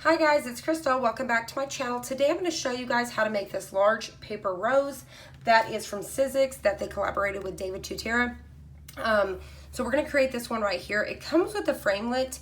Hi guys, it's Crystal. Welcome back to my channel. Today I'm going to show you guys how to make this large paper rose that is from Sizzix that they collaborated with Dtutera. So we're going to create this one right here. It comes with a framelit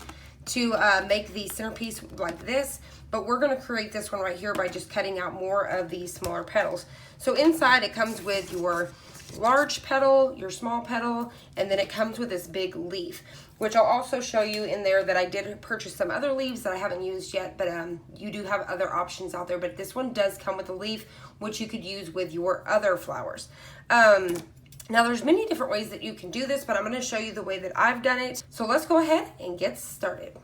to make the centerpiece like this, but we're going to create this one right here by just cutting out more of these smaller petals. So inside it comes with your large petal, your small petal, and then it comes with this big leaf, which I'll also show you in there that I did purchase some other leaves that I haven't used yet, but you do have other options out there, but this one does come with a leaf, which you could use with your other flowers. Now there's many different ways that you can do this, but I'm going to show you the way that I've done it. So let's go ahead and get started.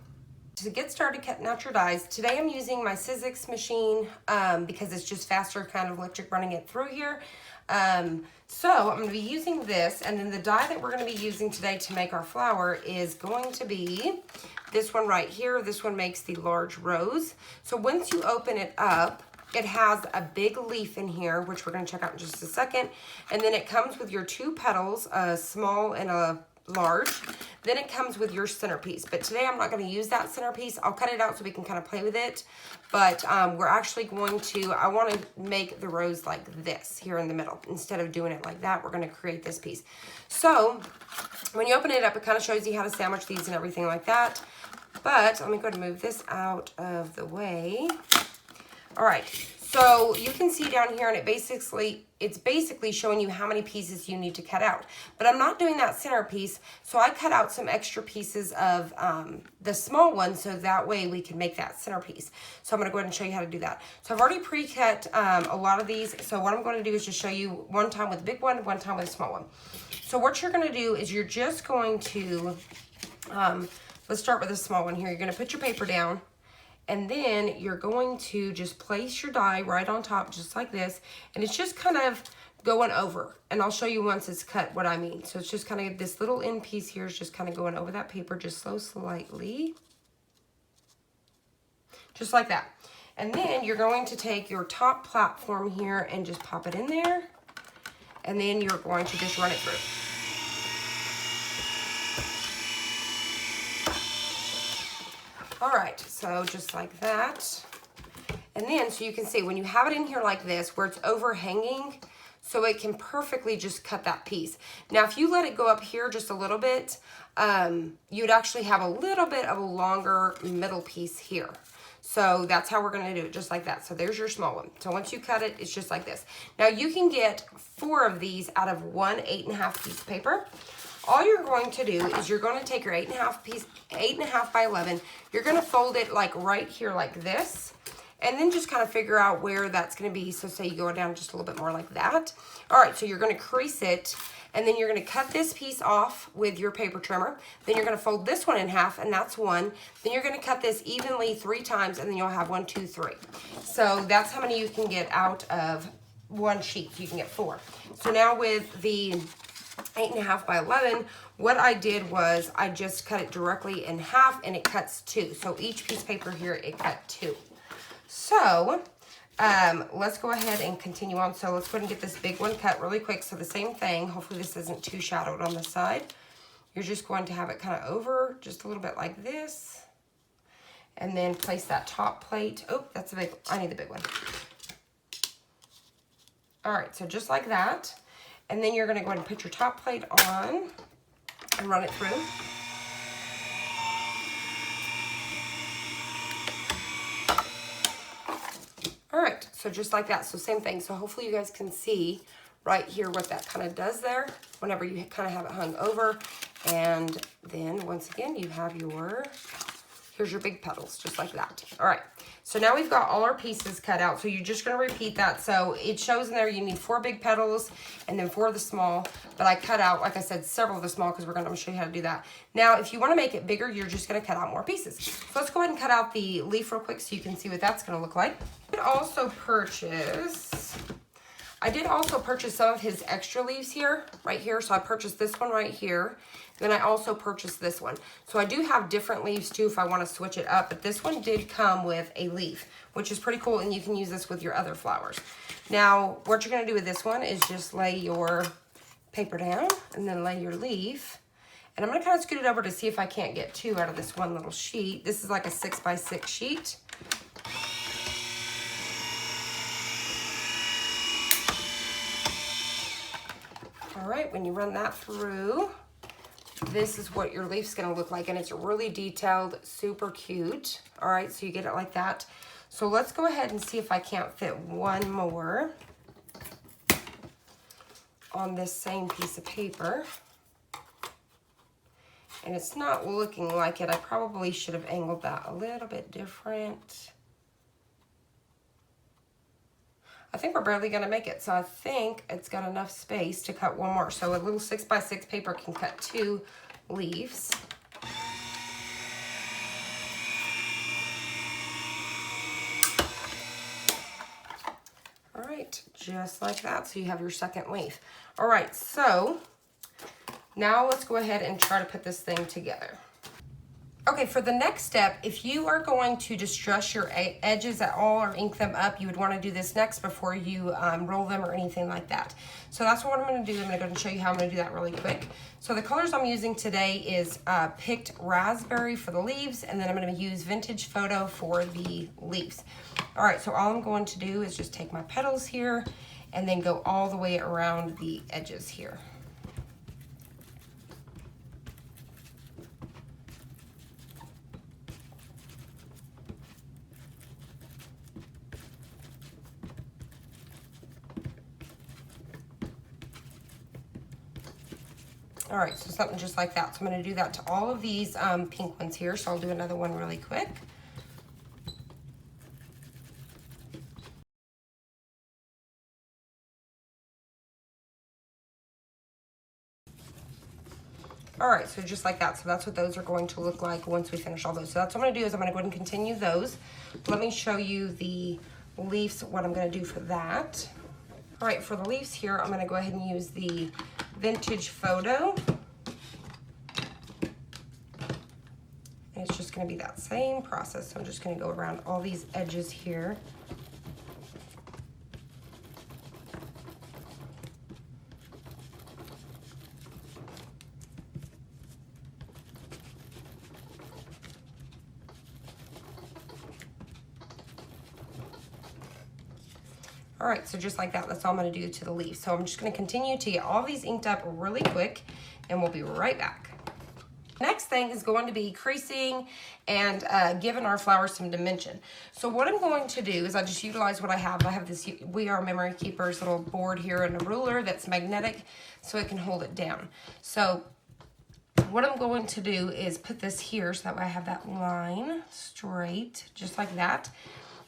To get started cutting out your dies, today I'm using my Sizzix machine because it's just faster kind of electric running it through here. So I'm going to be using this, and then the die that we're going to be using today to make our flower is going to be this one right here. This one makes the large rose. So once you open it up, it has a big leaf in here, which we're going to check out in just a second. And then it comes with your two petals, a small and a large. Then it comes with your centerpiece, but today I'm not going to use that centerpiece. I'll cut it out so we can kind of play with it, but we're actually going to, I want to make the rose like this here in the middle. Instead of doing it like that, we're going to create this piece. So when you open it up, it kind of shows you how to sandwich these and everything like that, but let me go ahead and move this out of the way. All right, so you can see down here, and it's basically showing you how many pieces you need to cut out. But I'm not doing that centerpiece, so I cut out some extra pieces of the small one, so that way we can make that centerpiece. So I'm going to go ahead and show you how to do that. So I've already pre-cut a lot of these, so what I'm going to do is just show you one time with a big one, one time with a small one. So what you're going to do is you're just going to, let's start with a small one here. You're going to put your paper down. And then you're going to just place your die right on top, just like this. And it's just kind of going over. And I'll show you once it's cut what I mean. So it's just kind of this little end piece here is just kind of going over that paper just so slightly. Just like that. And then you're going to take your top platform here and just pop it in there. And then you're going to just run it through. All right, so just like that. And then, so you can see when you have it in here like this, where it's overhanging, so it can perfectly just cut that piece. Now, if you let it go up here just a little bit, you'd actually have a little bit of a longer middle piece here. So that's how we're gonna do it, just like that. So there's your small one. So once you cut it, it's just like this. Now you can get 4 of these out of one 8.5 piece of paper. All you're going to do is you're going to take your 8.5 by 11. You're going to fold it like right here like this, and then just kind of figure out where that's going to be. So say you go down just a little bit more like that. All right, so you're going to crease it, and then you're going to cut this piece off with your paper trimmer. Then you're going to fold this one in half, and that's one. Then you're going to cut this evenly 3 times, and then you'll have 1, 2, 3. So that's how many you can get out of one sheet. You can get 4. So now with the 8.5 by 11, what I did was I just cut it directly in half, and it cuts 2. So each piece of paper here, it cut 2. So let's go ahead and continue on. So let's go ahead and get this big one cut really quick. So the same thing, hopefully this isn't too shadowed on the side. You're just going to have it kind of over just a little bit like this, and then place that top plate. Oh, that's a big, I need the big one. All right, so just like that. And then you're going to go ahead and put your top plate on and run it through. All right, so just like that. So same thing. So hopefully you guys can see right here what that kind of does there whenever you kind of have it hung over. And then once again, you have your, here's your big petals, just like that. All right, so now we've got all our pieces cut out. So you're just gonna repeat that. So it shows in there you need 4 big petals and then 4 of the small, but I cut out, like I said, several of the small because I'm gonna show you how to do that. Now, if you wanna make it bigger, you're just gonna cut out more pieces. So let's go ahead and cut out the leaf real quick so you can see what that's gonna look like. I did also purchase some of his extra leaves here, right here. So I purchased this one right here. Then I also purchased this one. So I do have different leaves too if I want to switch it up, but this one did come with a leaf, which is pretty cool, and you can use this with your other flowers. Now, what you're going to do with this one is just lay your paper down and then lay your leaf. And I'm going to kind of scoot it over to see if I can't get 2 out of this one little sheet. This is like a 6 by 6 sheet. All right, when you run that through, this is what your leaf's gonna look like, and it's really detailed, super cute. All right, so you get it like that. So let's go ahead and see if I can't fit one more on this same piece of paper. And it's not looking like it. I probably should have angled that a little bit different. I think we're barely gonna make it, so I think it's got enough space to cut one more. So a little 6x6 paper can cut 2 leaves. All right, just like that, so you have your second leaf. All right, so now let's go ahead and try to put this thing together. Okay, for the next step, if you are going to distress your edges at all or ink them up, you would want to do this next before you roll them or anything like that. So that's what I'm going to do. I'm going to go and show you how I'm going to do that really quick. So the colors I'm using today is picked raspberry for the leaves, and then I'm going to use vintage photo for the leaves. All right, so all I'm going to do is just take my petals here and then go all the way around the edges here. All right, so something just like that. So I'm going to do that to all of these pink ones here. So I'll do another one really quick. All right, so just like that. So that's what those are going to look like once we finish all those. So that's what I'm going to do is I'm going to go ahead and continue those. Let me show you the leaves, what I'm going to do for that. All right, for the leaves here, I'm going to go ahead and use the vintage photo. And it's just going to be that same process. So I'm just going to go around all these edges here. All right, so just like that, that's all I'm gonna do to the leaves. So I'm just gonna continue to get all these inked up really quick, and we'll be right back. Next thing is going to be creasing and giving our flowers some dimension. So what I'm going to do is I just utilize what I have. I have this We Are Memory Keepers little board here and a ruler that's magnetic so it can hold it down. So what I'm going to do is put this here so that way I have that line straight, just like that.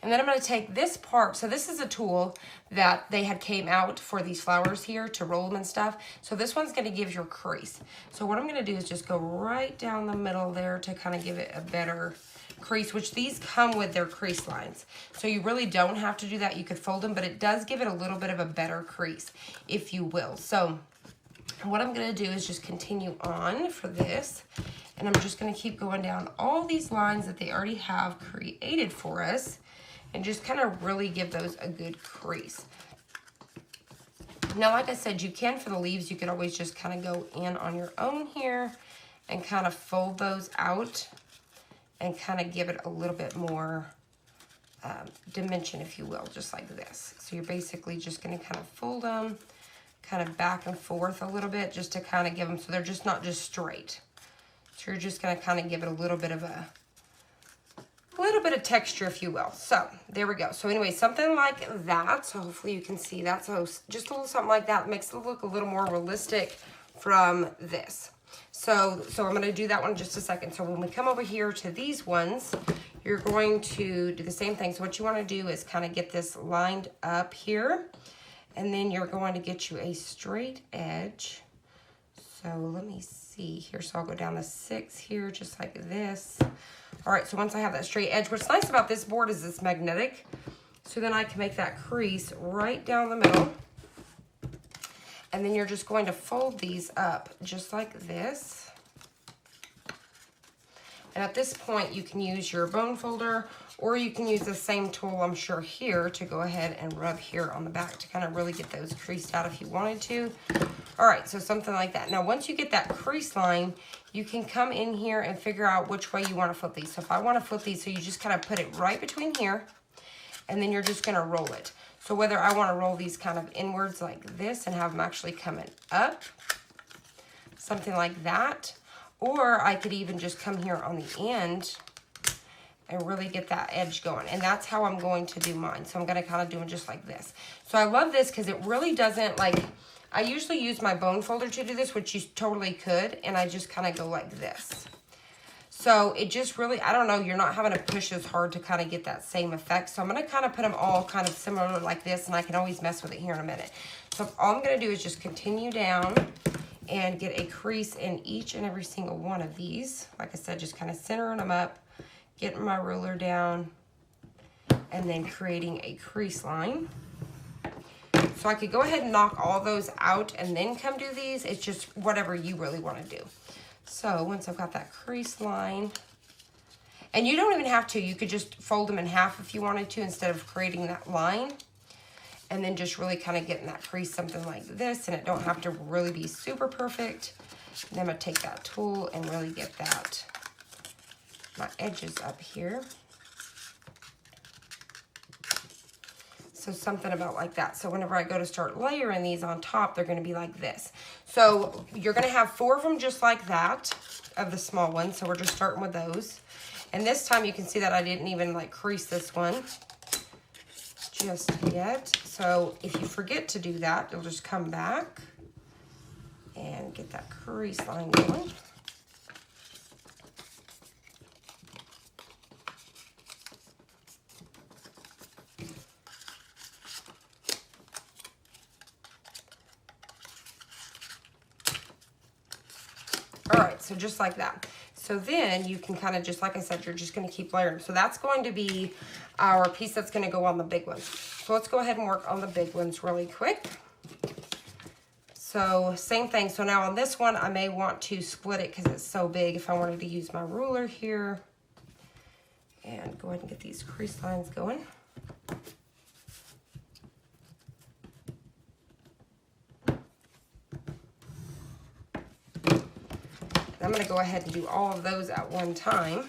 And then I'm going to take this part. So this is a tool that they had came out for these flowers here to roll them and stuff. So this one's going to give your crease. So what I'm going to do is just go right down the middle there to kind of give it a better crease, which these come with their crease lines. So you really don't have to do that. You could fold them, but it does give it a little bit of a better crease, if you will. So what I'm going to do is just continue on for this. And I'm just going to keep going down all these lines that they already have created for us, and just kind of really give those a good crease. Now, like I said, you can, for the leaves, you could always just kind of go in on your own here and kind of fold those out and kind of give it a little bit more dimension, if you will, just like this. So you're basically just going to kind of fold them kind of back and forth a little bit just to kind of give them, so they're just not just straight. So you're just going to kind of give it a little bit of texture, if you will. So there we go. So anyway, something like that. So hopefully you can see that. So just a little something like that makes it look a little more realistic from this. So I'm going to do that one in just a second. So when we come over here to these ones, you're going to do the same thing. So what you want to do is kind of get this lined up here, and then you're going to get you a straight edge. So let me see here. So I'll go down to 6 here, just like this. All right, so once I have that straight edge, what's nice about this board is it's magnetic. So then I can make that crease right down the middle. And then you're just going to fold these up just like this. And at this point, you can use your bone folder, or you can use the same tool, I'm sure, here to go ahead and rub here on the back to kind of really get those creased out if you wanted to. All right, so something like that. Now, once you get that crease line, you can come in here and figure out which way you want to flip these. So if I want to flip these, so you just kind of put it right between here, and then you're just gonna roll it. So whether I wanna roll these kind of inwards like this and have them actually coming up, something like that, or I could even just come here on the end and really get that edge going. And that's how I'm going to do mine. So I'm gonna kind of do it just like this. So I love this because it really doesn't, like, I usually use my bone folder to do this, which you totally could, and I just kind of go like this. So it just really, I don't know, you're not having to push as hard to kind of get that same effect. So I'm gonna kind of put them all kind of similar like this, and I can always mess with it here in a minute. So all I'm gonna do is just continue down and get a crease in each and every single one of these. Like I said, just kind of centering them up, getting my ruler down, and then creating a crease line. So I could go ahead and knock all those out and then come do these. It's just whatever you really want to do. So once I've got that crease line, and you don't even have to, you could just fold them in half if you wanted to instead of creating that line. And then just really kind of getting that crease something like this, and it don't have to really be super perfect. And then I'm gonna take that tool and really get that, my edges up here. So something about like that. So whenever I go to start layering these on top, they're gonna be like this. So you're gonna have 4 of them just like that, of the small ones. So we're just starting with those. And this time you can see that I didn't even like crease this one just yet. So if you forget to do that, you'll just come back and get that crease line going. All right, so just like that. So then you can kind of just, like I said, you're just going to keep layering. So that's going to be our piece that's going to go on the big ones. So let's go ahead and work on the big ones really quick. So same thing. So now on this one, I may want to split it because it's so big. If I wanted to use my ruler here and go ahead and get these crease lines going. I'm going to go ahead and do all of those at one time.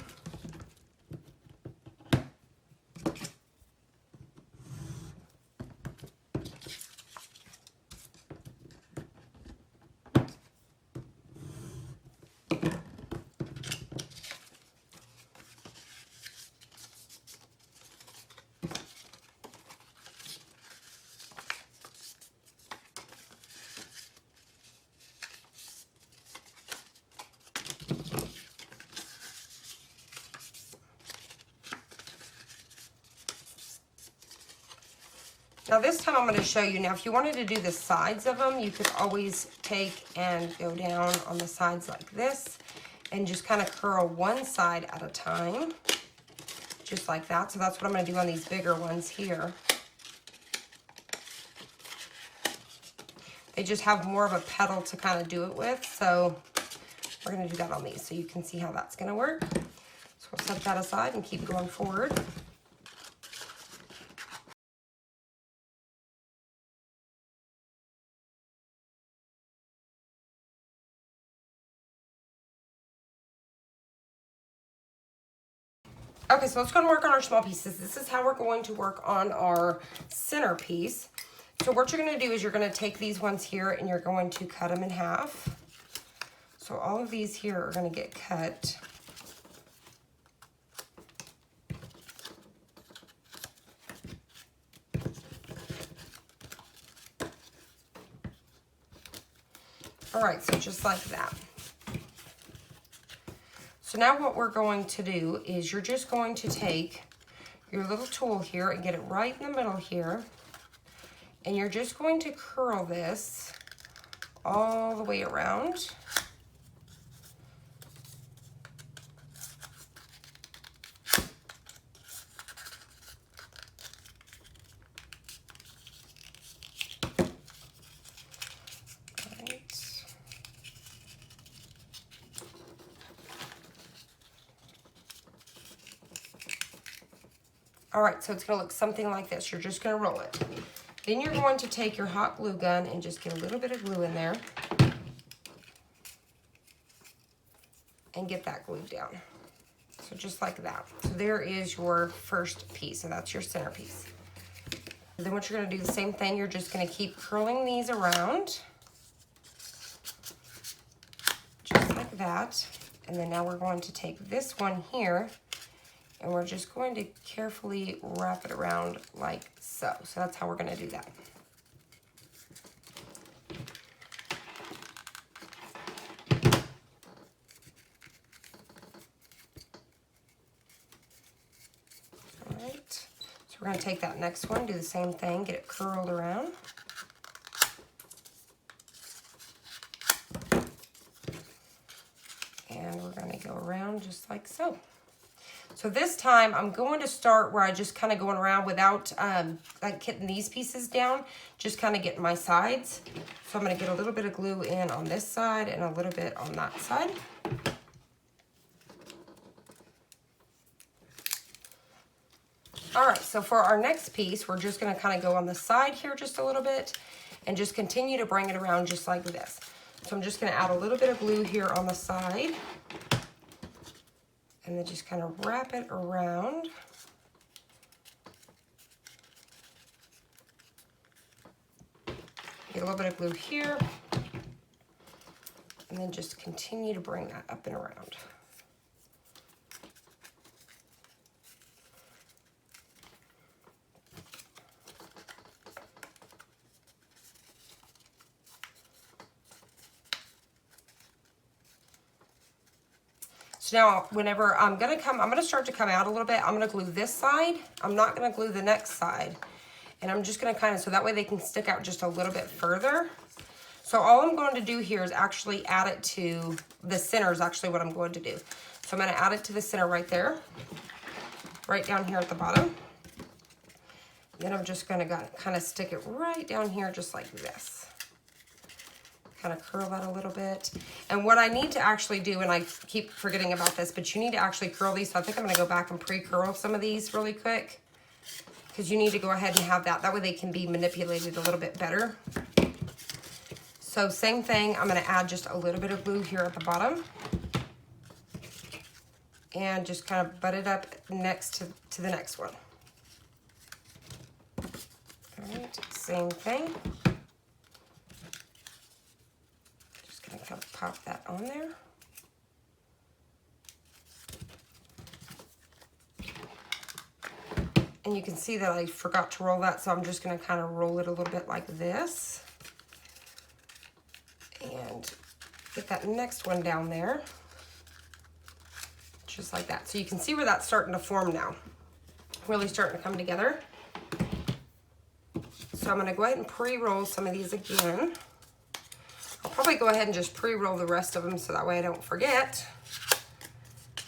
Now this time I'm going to show you, now if you wanted to do the sides of them, you could always take and go down on the sides like this and just kind of curl one side at a time, just like that. So that's what I'm going to do on these bigger ones here. They just have more of a petal to kind of do it with, so we're going to do that on these so you can see how that's going to work. So we'll set that aside and keep going forward. Okay, so let's go and work on our small pieces. This is how we're going to work on our centerpiece. So what you're going to do is you're going to take these ones here and you're going to cut them in half. So all of these here are going to get cut. All right, so just like that. So now what we're going to do is you're just going to take your little tool here and get it right in the middle here. And you're just going to curl this all the way around. All right, so it's gonna look something like this. You're just gonna roll it. Then you're going to take your hot glue gun and just get a little bit of glue in there and get that glued down. So just like that. So there is your first piece. So that's your centerpiece. And then what you're going to do the same thing. You're just going to keep curling these around. Just like that. And then now we're going to take this one here and we're just going to carefully wrap it around like so. So that's how we're going to do that. We're going to take that next one, do the same thing, get it curled around. And we're going to go around just like so. So this time I'm going to start where I just kind of going around without like getting these pieces down, just kind of getting my sides. So I'm going to get a little bit of glue in on this side and a little bit on that side. All right, so for our next piece, we're just gonna kind of go on the side here just a little bit and just continue to bring it around just like this. So I'm just gonna add a little bit of glue here on the side and then just kind of wrap it around. Get a little bit of glue here and then just continue to bring that up and around. So now whenever I'm gonna start to come out a little bit, I'm gonna glue this side. I'm not gonna glue the next side. And I'm just gonna kind of, so that way they can stick out just a little bit further. So all I'm going to do here is actually add it to the center is actually what I'm going to do. So I'm gonna add it to the center right there, right down here at the bottom. Then I'm just gonna kind of stick it right down here just like this. Kind of curl that a little bit. And what I need to actually do, and I keep forgetting about this, but you need to actually curl these. So I think I'm going to go back and pre-curl some of these really quick because you need to go ahead and have that. That way they can be manipulated a little bit better. So same thing, I'm going to add just a little bit of glue here at the bottom and just kind of butt it up next to the next one. All right, same thing. Kind of pop that on there. And you can see that I forgot to roll that, so I'm just going to kind of roll it a little bit like this. And get that next one down there. Just like that. So you can see where that's starting to form now. Really starting to come together. So I'm going to go ahead and pre-roll some of these again. I'll probably go ahead and just pre-roll the rest of them so that way I don't forget.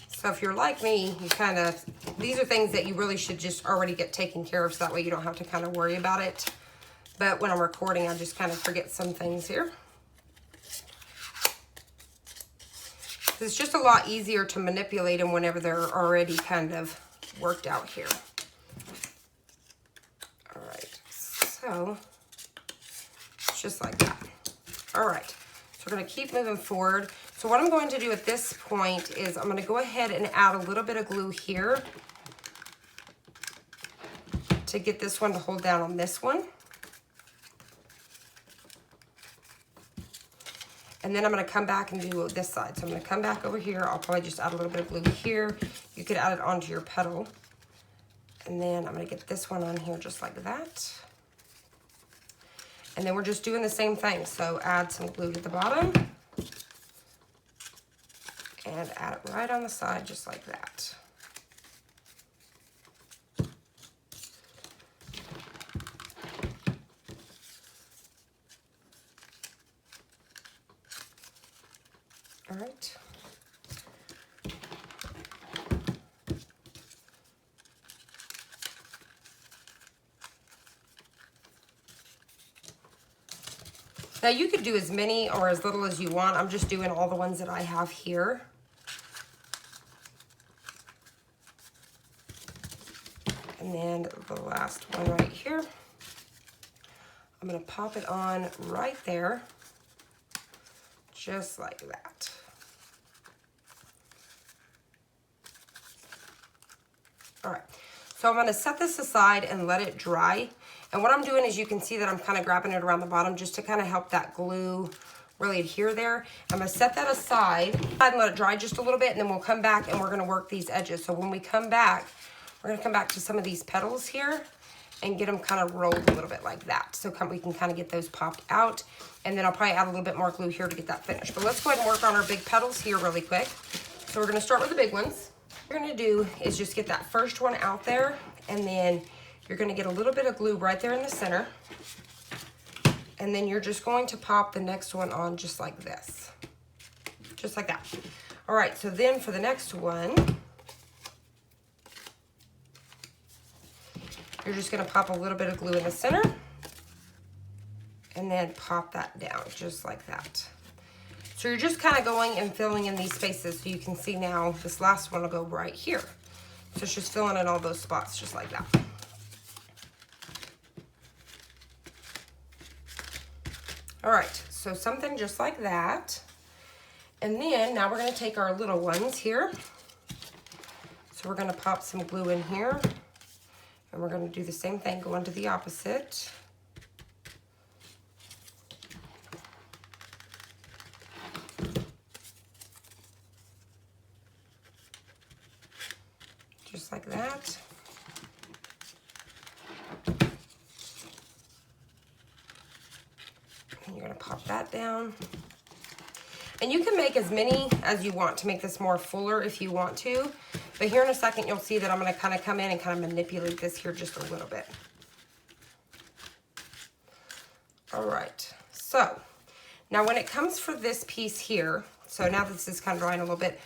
So if you're like me, you kind of, these are things that you really should just already get taken care of so that way you don't have to kind of worry about it. But when I'm recording, I just kind of forget some things here. It's just a lot easier to manipulate them whenever they're already kind of worked out here. All right, so just like that. All right, so we're gonna keep moving forward. So what I'm going to do at this point is I'm gonna go ahead and add a little bit of glue here to get this one to hold down on this one. And then I'm gonna come back and do this side. So I'm gonna come back over here. I'll probably just add a little bit of glue here. You could add it onto your petal. And then I'm gonna get this one on here just like that. And then we're just doing the same thing. So add some glue to the bottom and add it right on the side just like that. All right. Now you could do as many or as little as you want. I'm just doing all the ones that I have here. And then the last one right here. I'm gonna pop it on right there, just like that. So I'm going to set this aside and let it dry. And what I'm doing is you can see that I'm kind of grabbing it around the bottom just to kind of help that glue really adhere there. I'm going to set that aside and let it dry just a little bit, and then we'll come back and we're going to work these edges. So when we come back, we're going to come back to some of these petals here and get them kind of rolled a little bit like that. So we can kind of get those popped out. And then I'll probably add a little bit more glue here to get that finished. But let's go ahead and work on our big petals here really quick. So we're going to start with the big ones. What you're going to do is just get that first one out there, and then you're going to get a little bit of glue right there in the center. And then you're just going to pop the next one on just like this. Just like that. All right, so then for the next one, you're just going to pop a little bit of glue in the center and then pop that down just like that. So you're just kind of going and filling in these spaces. So you can see now this last one will go right here. So it's just filling in all those spots just like that. All right, so something just like that. And then now we're going to take our little ones here. So we're going to pop some glue in here. And we're going to do the same thing, go into the opposite. Just like that. And you're going to pop that down. And you can make as many as you want to make this more fuller if you want to. But here in a second, you'll see that I'm going to kind of come in and kind of manipulate this here just a little bit. All right. So now when it comes for this piece here, so now this is kind of drying a little bit,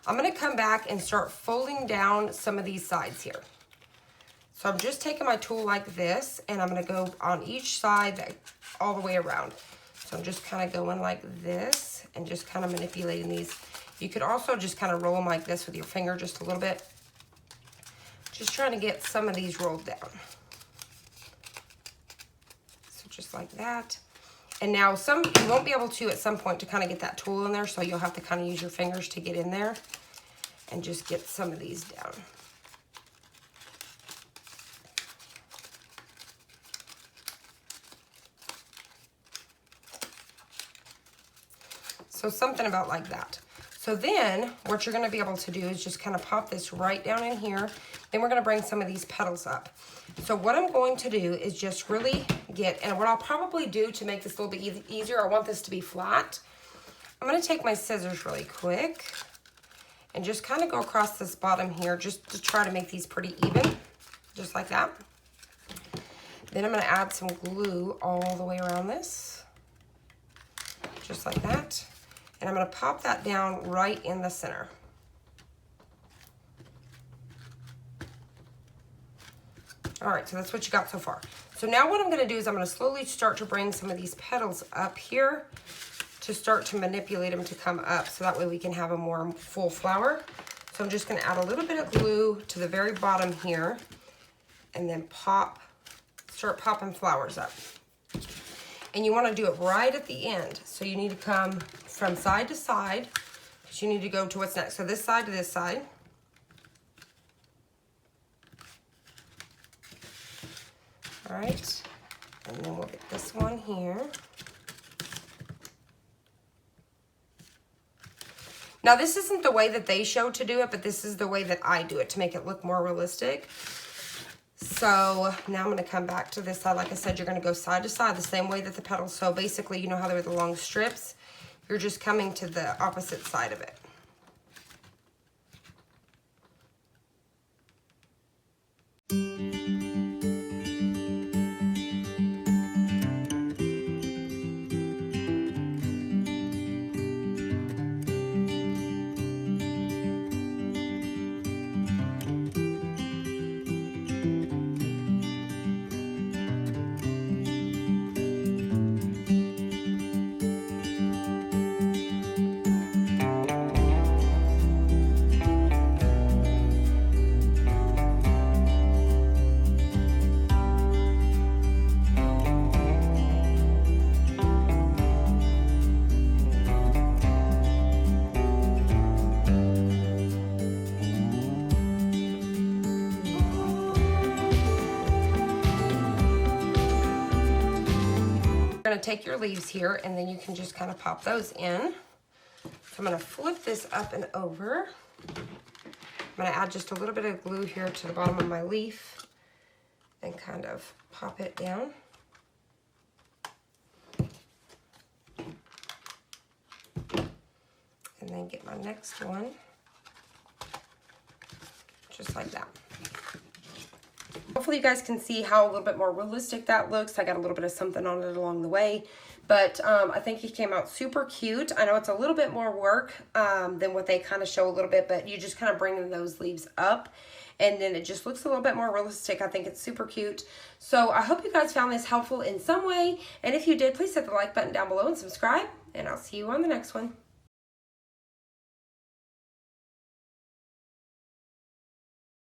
I'm going to come back and start folding down some of these sides here. So I'm just taking my tool like this, and I'm going to go on each side all the way around. So I'm just kind of going like this and just kind of manipulating these. You could also just kind of roll them like this with your finger just a little bit. Just trying to get some of these rolled down. So just like that. And now you won't be able to at some point to kind of get that tool in there, so you'll have to kind of use your fingers to get in there and just get some of these down. So something about like that. So then what you're going to be able to do is just kind of pop this right down in here. Then we're going to bring some of these petals up. So what I'm going to do is just really and what I'll probably do to make this a little bit easier, I want this to be flat. I'm going to take my scissors really quick and just kind of go across this bottom here just to try to make these pretty even, just like that. Then I'm going to add some glue all the way around this, just like that. And I'm going to pop that down right in the center. All right, so that's what you got so far. So now what I'm going to do is I'm going to slowly start to bring some of these petals up here to start to manipulate them to come up, so that way we can have a more full flower. So I'm just going to add a little bit of glue to the very bottom here and then start popping flowers up. And you want to do it right at the end. So you need to come from side to side, because you need to go to what's next. So this side to this side. All right, and then we'll get this one here. Now this isn't the way that they show to do it, but this is the way that I do it to make it look more realistic. So now I'm going to come back to this side. Like I said, you're going to go side to side the same way that the petals. So basically, you know how they're the long strips? You're just coming to the opposite side of it. going to take your leaves here, and then you can just kind of pop those in. So I'm going to flip this up and over. I'm going to add just a little bit of glue here to the bottom of my leaf and kind of pop it down. And then get my next one, just like that. Hopefully you guys can see how a little bit more realistic that looks. I got a little bit of something on it along the way, but I think it came out super cute. I know it's a little bit more work than what they kind of show a little bit, but you just kind of bring those leaves up, and then it just looks a little bit more realistic. I think it's super cute. So I hope you guys found this helpful in some way, and if you did, please hit the like button down below and subscribe, and I'll see you on the next one.